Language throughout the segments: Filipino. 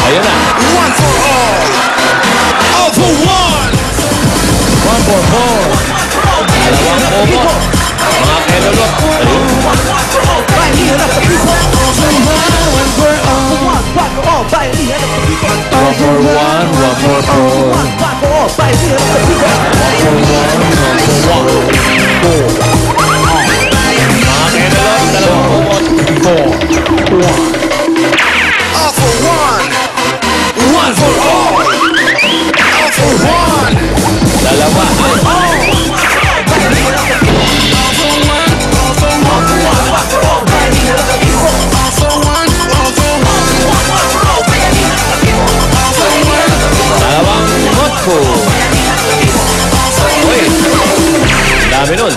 Ayun na. One for all. All for one. One for four. Dalawang kumot. Mga kelulot. Ayun. Bailihan of the people. All for one, one for all. One for all. Bailihan of the people. One for one for four. One for all. Bailihan of the people. One for one. Four. Mga kelulot. Dalawang kumot. Four. One. All for one. One for all. All for one. Dalawa. Dalawang motko. Uy. Dami nun.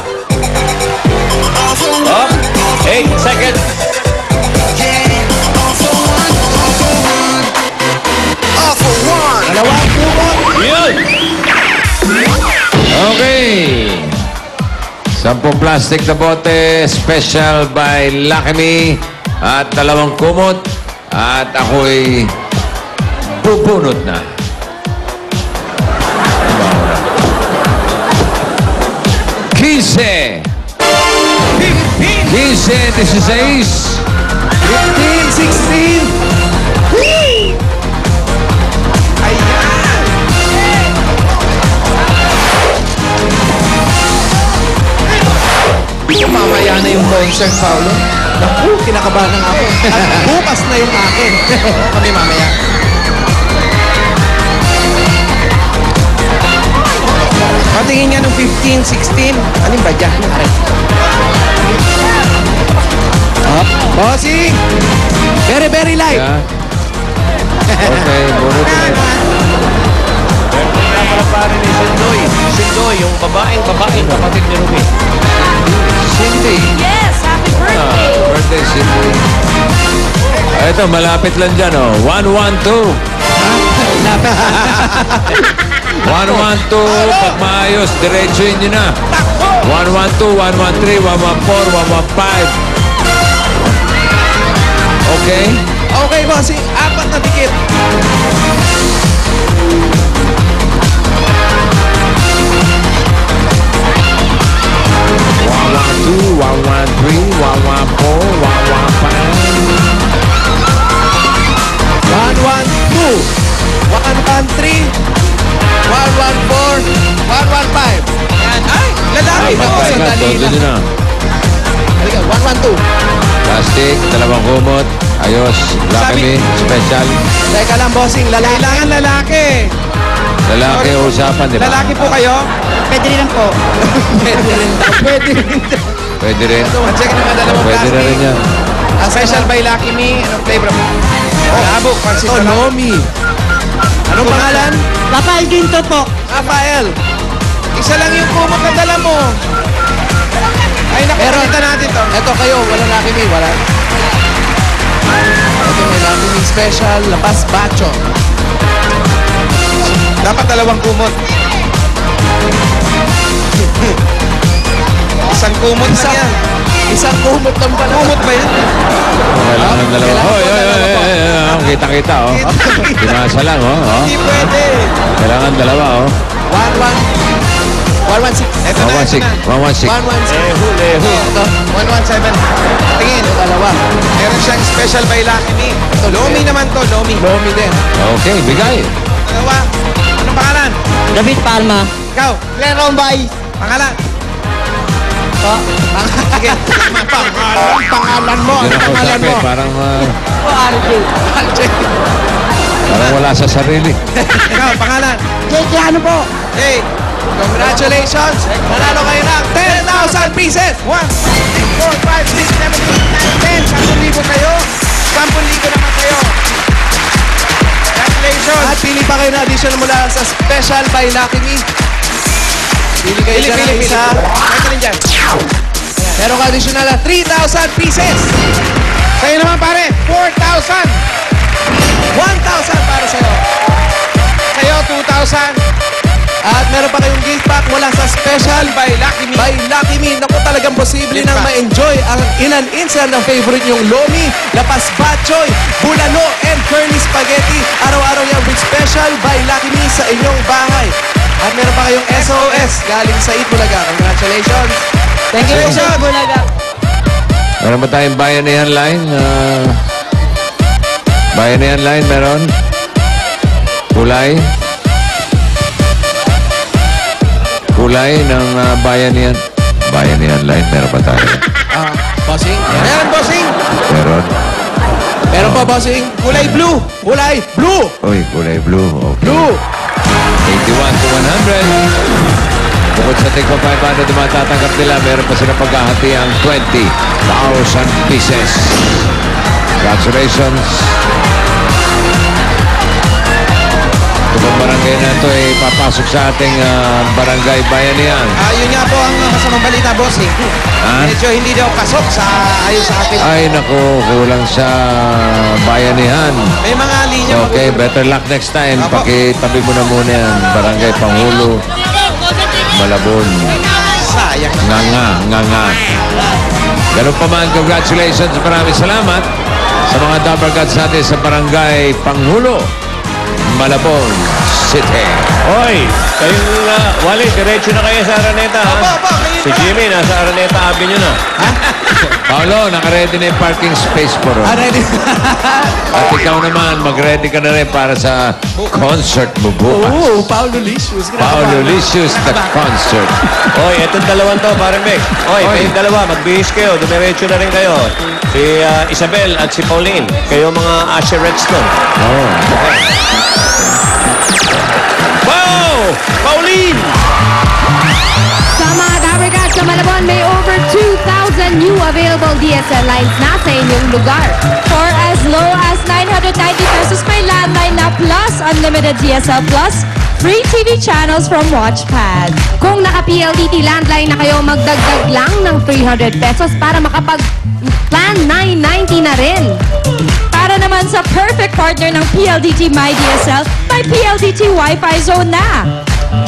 Up. 8 seconds. All for one. Dalawang kumot. Yun. Okay. 10 plastic na bote, special by Lucky Me. At 2 kumot. At ako'y bubunot na. 15. 15, 16. 15, 16. Mamaya na yung concert, Paolo. Naku, kinakabahan na nga ako. At bukas na yung akin. Kami mamaya. Patingin nga nung 15, 16. Alin ba dyan? Bossing! Very, very light. Yeah. Okay, bunot na. Birthday na pala ni Sindoy. Sindoy, yung babaeng kapatid ni Rumi. Cindy. Yes, happy birthday! Birthday, Cindy. Ito, malapit lang dyan, oh. 112. 112. Pag maayos, diretsuin nyo na. 112, 113, 114, 115. Okay? Okay, bossing. 4 na dikit. 112, 113, 114, 112, 113, 114, 115. Yan. Ay, lalaki na. Okay, Sandali todo lang. na. Halika, 112. Plastic, 2 kumot. Ayos, Lucky Me, special. Teka lang, bossing. Lalaki. Kailangan lalaki. Lalaki usapan, di ba? Lalaki po kayo? Pwede rin po. Pwede rin daw. Pwede rin daw. Pwede rin. Check naman dalawang Pwede na rin yan. Special by Lucky Me. Anong flavor mo? Labok. Ito, Lomi. Anong pangalan? Rafael Ginto po. Rafael. Isa lang yung kumot na dala mo. Ay, nakikita natin to. Ito kayo, wala Lucky Me. Wala. Ito may Lucky Me special. Lapas Bacho. Dapat 2 kumot. Isang kumot lang yan. Isang kumot lang pala. Kumot ba yan? Kailangan ng dalawa. Hoy, hoy, hoy, hoy. Kita-kita, oh. Pinasa lang, oh. Hindi pwede. Kailangan dalawa, oh. 116. Ito na, ito 116. na. 116. 116. Leho. Ito, 117. Tingin, ito dalawa. Meron siyang special by Lucky Me. Ito, Lomi naman to, Lomi. Lomi din. Okay, bigay. Dalawa. Anong pangalan? David Palma. Ikaw. Glenn Rombay. Pangalan? Sige. Pangalan mo. Hindi Ano na pangalan kausapin. mo? Parang, O RJ. parang wala sa sarili. Ikaw, pangalan? JJ ano po? Hey, congratulations! Nanalo kayo ng 10,000 pieces! 1, 4, 5, 6, 7, 8, 9, 10! 10,000 kayo! 10,000 naman kayo! Congratulations! At pili pa kayo na additional mula sa Special by Lucky Me. Pili kayo dyan ng isa. Ito rin dyan. Meron ka additional na 3,000 pieces! Sa'yo naman pare, 4,000! 1,000 para sa'yo. Sa'yo, 2,000. At meron pa kayong gift pack mula sa Special by Lucky Me. By Lucky Me. Naku, talagang posible nang ma-enjoy ang ilan insan ng favorite nyong Lomi, Lapas Batchoy, Bulalo, and Curly Spaghetti. At pa kayong SOS galing sa Itbulaga. Congratulations! Thank you, Sir Bulaga. Meron ba tayong Bayanihan line? Bayanihan line meron? Kulay? Kulay ng Bayanihan. Bayanihan line, meron ba tayo? Bossing? Meron, bossing! Meron? Meron pa, bossing. Kulay blue! Kulay blue! Uy, kulay blue. Okay. Blue! 81 to 100. Bukod sa tigpa 500 na matatanggap nila, meron pa sila paghahati ang 20,000 pieces. Congratulations. Itong barangay na ito ay papasok sa ating barangay Bayanihan. Yun nga po ang masamang balita, bossing. Medyo hindi daw pasok sa ayon sa akin. Ay, naku, kulang sa Bayanihan. May mga linya. Okay, better luck next time. Apo. Pakitabi mo na muna yan. Barangay Pangulo, Malabon. Sayang. Nga. Ganun pa man, congratulations. Maraming salamat sa mga Dapper Cats natin sa Barangay Pangulo, Malabon City. Hoy, kayong Wally, diretso na kayo sa Araneta, ha? Si Jimmy, nasa Araneta Avenue na. Paolo, nakaredy na yung parking space po ron. Ready? At ikaw naman, mag-ready ka na rin para sa concert mo bukas. Paulo Licious. Paolo Licious, the concert. Hoy, itong dalawang to, parang Meg. Hoy, kayong dalawa, magbihis kayo. Dumiretso na rin kayo. Si Isabel at si Pauline. Kayo mga Asherettes nun. Oh. Wow! Pauline! Sa mga Dapper Cats sa Malabon, may over 2,000 new available DSL lines na sa inyong lugar. For as low as 990 pesos, may landline na plus unlimited DSL plus, free TV channels from Watchpad. Kung naka-PLDT landline na kayo, magdagdag lang ng 300 pesos para makapag-plan 990 na rin. Para naman sa perfect partner ng PLDT MyDSL, may PLDT Wi-Fi Zone na.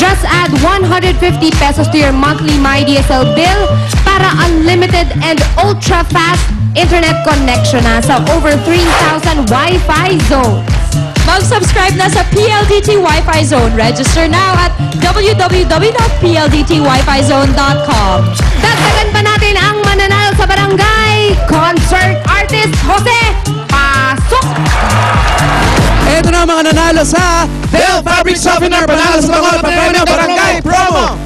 Just add 150 pesos to your monthly MyDSL bill para unlimited and ultra-fast internet connection na sa over 3,000 Wi-Fi zones. Mag-subscribe na sa PLDT Wi-Fi Zone. Register now at www.pldtwifizone.com. Dagdagan pa natin ang mananalo sa barangay concert artist Jose Pasok! Ito na ang mga nanalo sa Del Fabric Softener. Panalo sa mga premyo Barangay Promo.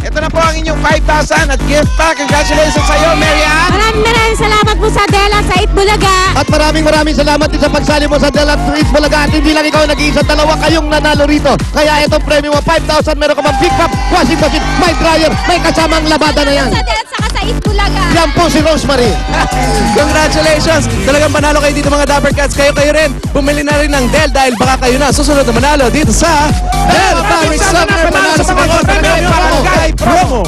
Ito na po ang inyong 5,000 at gift pack. Congratulations sa iyo, Mary Ann. Maraming salamat po sa Dela sa Itbulaga. At maraming salamat din sa pagsali mo sa Del at Itbulaga. At hindi lang ikaw nag-iisa, dalawa kayong nanalo rito. Kaya itong premyo mo, 5,000. Meron ka mang big cup, washing machine, may dryer, may kasamang labada na yan. Sa Dela saka sa Itbulaga. Yan po si Rosemary. Congratulations! Talagang panalo kayo dito mga Dapper Cats. Kayo rin. Bumili na rin ng Del dahil baka kayo na susunod na manalo dito sa Del Fabric Softener. Panalo sa mga premyo Barangay Promo.